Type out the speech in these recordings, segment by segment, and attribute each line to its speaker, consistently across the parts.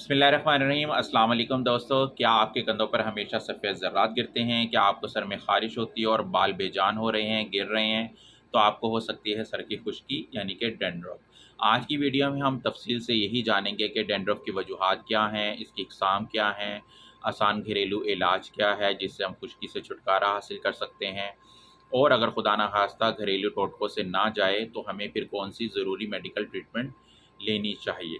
Speaker 1: बिस्मिल्लाहिर्रहमानिर्रहीम। अस्सलाम वालेकुम दोस्तों, क्या आपके कंधों पर हमेशा सफ़ेद ज़र्रात गिरते हैं? क्या आपको सर में ख़ारिश होती है और बाल बेजान हो रहे हैं, गिर रहे हैं? तो आपको हो सकती है सर की खुश्की यानी कि डैंड्रफ। आज की वीडियो में हम तफ़सील से यही जानेंगे कि डैंड्रफ की वजूहात क्या हैं, इसकी इक़साम क्या हैं, आसान घरेलू इलाज क्या है जिससे हम खुश्की से छुटकारा हासिल कर सकते हैं, और अगर खुदा न खास्ता घरेलू टोटकों से ना जाए तो हमें फिर कौन-सी ज़रूरी मेडिकल ट्रीटमेंट लेनी चाहिए।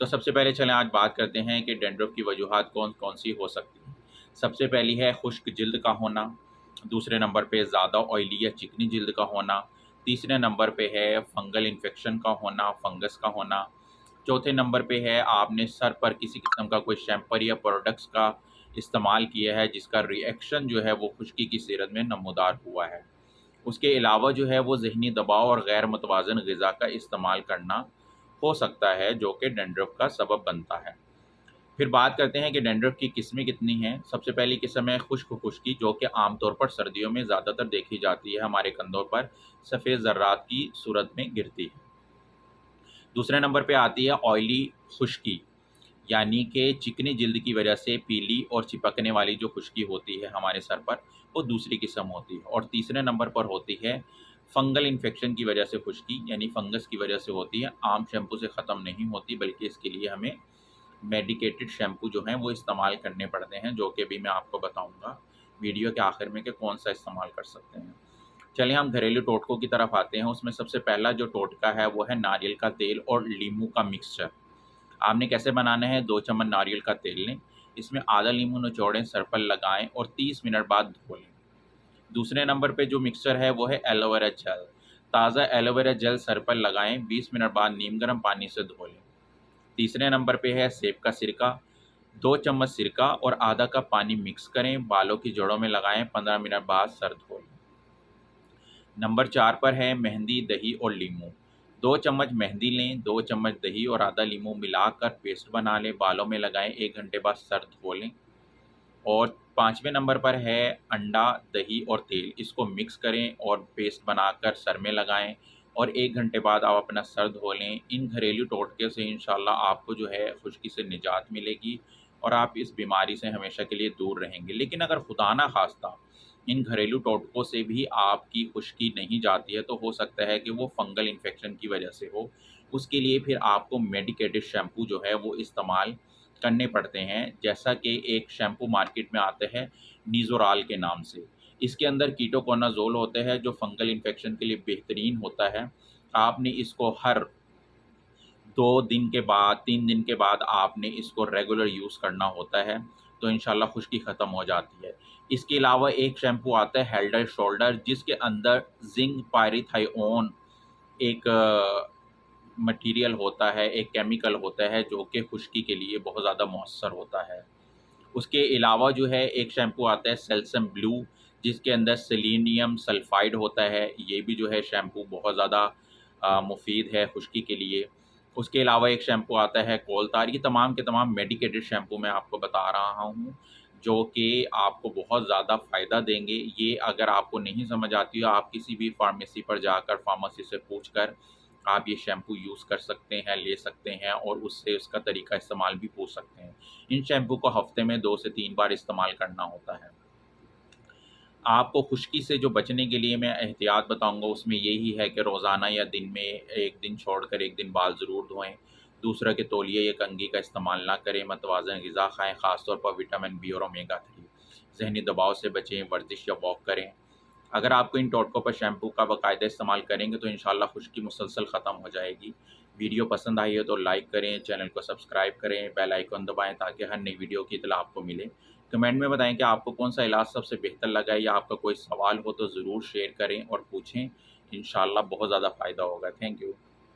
Speaker 1: तो सबसे पहले चलें आज बात करते हैं कि डैंड्रफ की वजूहात कौन-कौन सी हो सकती हैं। सबसे पहली है खुश्क जिल्द का होना, दूसरे नंबर पे ज़्यादा ऑयली या चिकनी जिल्द का होना, तीसरे नंबर पे है फंगल इन्फेक्शन का होना, फंगस का होना, चौथे नंबर पे है आपने सर पर किसी किस्म का कोई शैम्पर या प्रोडक्ट्स का इस्तेमाल किया है जिसका रिएक्शन जो है वो खुश्की की सीरत में नमूदार हुआ है। उसके अलावा जो है वो ज़हनी दबाव और गैर मुतवाज़न ग़िज़ा का इस्तेमाल करना हो सकता है जो कि डैंड्रफ का सबब बनता है। फिर बात करते हैं कि डैंड्रफ की किस्में कितनी हैं। सबसे पहली किस्म है खुश्क खुश्की, जो कि आमतौर पर सर्दियों में ज़्यादातर देखी जाती है, हमारे कंधों पर सफ़ेद ज़र्रात की सूरत में गिरती है। दूसरे नंबर पे आती है ऑयली खुश्की, यानी कि चिकनी जिल्द की वजह से पीली और चिपकने वाली जो खुश्की होती है हमारे सर पर, वो दूसरी किस्म होती है। और तीसरे नंबर पर होती है फंगल इन्फेक्शन की वजह से खुश्की, यानी फंगस की वजह से होती है। आम शैम्पू से ख़त्म नहीं होती, बल्कि इसके लिए हमें मेडिकेटेड शैम्पू जो हैं वो इस्तेमाल करने पड़ते हैं, जो कि अभी मैं आपको बताऊँगा वीडियो के आखिर में कि कौन-सा इस्तेमाल कर सकते हैं। चलिए हम घरेलू टोटकों की तरफ आते हैं। उसमें सबसे पहला जो टोटका है वो है नारियल का तेल और नींबू का मिक्सचर। आपने कैसे बनाना है, 2 चम्मच नारियल का तेल लें, इसमें आधा नींबू निचोड़ें, सर पर लगाएँ और 30 मिनट बाद धो लें। दूसरे नंबर पे जो मिक्सचर है वो है एलोवेरा जेल। ताज़ा एलोवेरा जेल सर पर लगाएँ, 20 मिनट बाद नीम गर्म पानी से धो लें। तीसरे नंबर पे है सेब का सिरका, 2 चम्मच सिरका और आधा कप पानी मिक्स करें, बालों की जड़ों में लगाएँ, 15 मिनट बाद सर धो लें। नंबर 4 पर है मेहंदी, दही और लीमू। 2 चम्मच मेहंदी लें, 2 चम्मच दही और आधा लीमू मिलाकर पेस्ट बना लें, बालों में लगाएँ, 1 घंटे बाद सर धो लें। और 5वें नंबर पर है अंडा, दही और तेल। इसको मिक्स करें और पेस्ट बनाकर सर में लगाएँ और 1 घंटे बाद आप अपना सर धो लें। इन घरेलू टोटके से इंशाल्लाह आपको जो है खुश्की से निजात मिलेगी और आप इस बीमारी से हमेशा के लिए दूर रहेंगे। लेकिन अगर खुदा ना ख़ास्ता इन घरेलू टोटकों से भी आपकी खुश्की नहीं जाती है, तो हो सकता है कि वो फंगल इन्फेक्शन की वजह से हो। उसके लिए फिर आपको मेडिकेटेड शैम्पू जो है वो इस्तेमाल करने पड़ते हैं, जैसा कि एक शैम्पू मार्केट में आते हैं निज़ोराल के नाम से। इसके अंदर कीटोकोनाज़ोल होते हैं जो फंगल इन्फेक्शन के लिए बेहतरीन होता है। आपने इसको हर 2 दिन के बाद, 3 दिन के बाद आपने इसको रेगुलर यूज़ करना होता है, तो इंशाल्लाह खुश्की ख़त्म हो जाती है। इसके अलावा एक शैम्पू आता है हेड एंड शोल्डर, जिसके अंदर ज़िंक पायरीथायोन एक मटीरियल होता है, एक केमिकल होता है जो कि खुश्की के लिए बहुत ज़्यादा मौसर होता है। उसके अलावा जो है एक शैम्पू आता है सेल्सम ब्लू, जिसके अंदर सेलेनियम सल्फ़ाइड होता है। ये भी जो है शैम्पू बहुत ज़्यादा मुफ़ीद है खुश्की के लिए। उसके अलावा एक शैम्पू आता है कोलतार। ये तमाम के तमाम मेडिकेटेड शैम्पू मैं आपको बता रहा हूँ, जो कि आपको बहुत ज़्यादा फ़ायदा देंगे। ये अगर आपको नहीं समझ आती हो, आप किसी भी फ़ार्मेसी पर जाकर फ़ार्मेसी से पूछकर आप ये शैम्पू यूज़ कर सकते हैं, ले सकते हैं और उससे उसका तरीका इस्तेमाल भी पूछ सकते हैं। इन शैम्पू को हफ़्ते में 2 से 3 बार इस्तेमाल करना होता है। आपको खुश्की से जो बचने के लिए मैं एहतियात बताऊँगा, उसमें यही है कि रोज़ाना या दिन में 1 दिन छोड़कर 1 दिन बाल ज़रूर धोएँ। दूसरा कि तौलिया या कंघी का इस्तेमाल ना करें, मतवाज़न ग़िज़ा खाएँ, ख़ास तौर पर विटामिन बी और ओमेगा 3। ज़हनी दबाव से बचें, वर्जिश या वॉक करें। अगर आपको इन टोटकों पर शैम्पू का बाकायदा इस्तेमाल करेंगे तो इंशाल्लाह खुश्की मुसलसल ख़त्म हो जाएगी। वीडियो पसंद आई है तो लाइक करें, चैनल को सब्सक्राइब करें, बेल आइकन दबाएँ ताकि हर नई वीडियो की इत्तला आपको मिले। कमेंट में बताएँ कि आपको कौन-सा इलाज सबसे बेहतर लगा है, या आपका कोई सवाल हो तो ज़रूर शेयर करें और पूछें। इंशाल्लाह बहुत ज़्यादा फ़ायदा होगा। Thank you.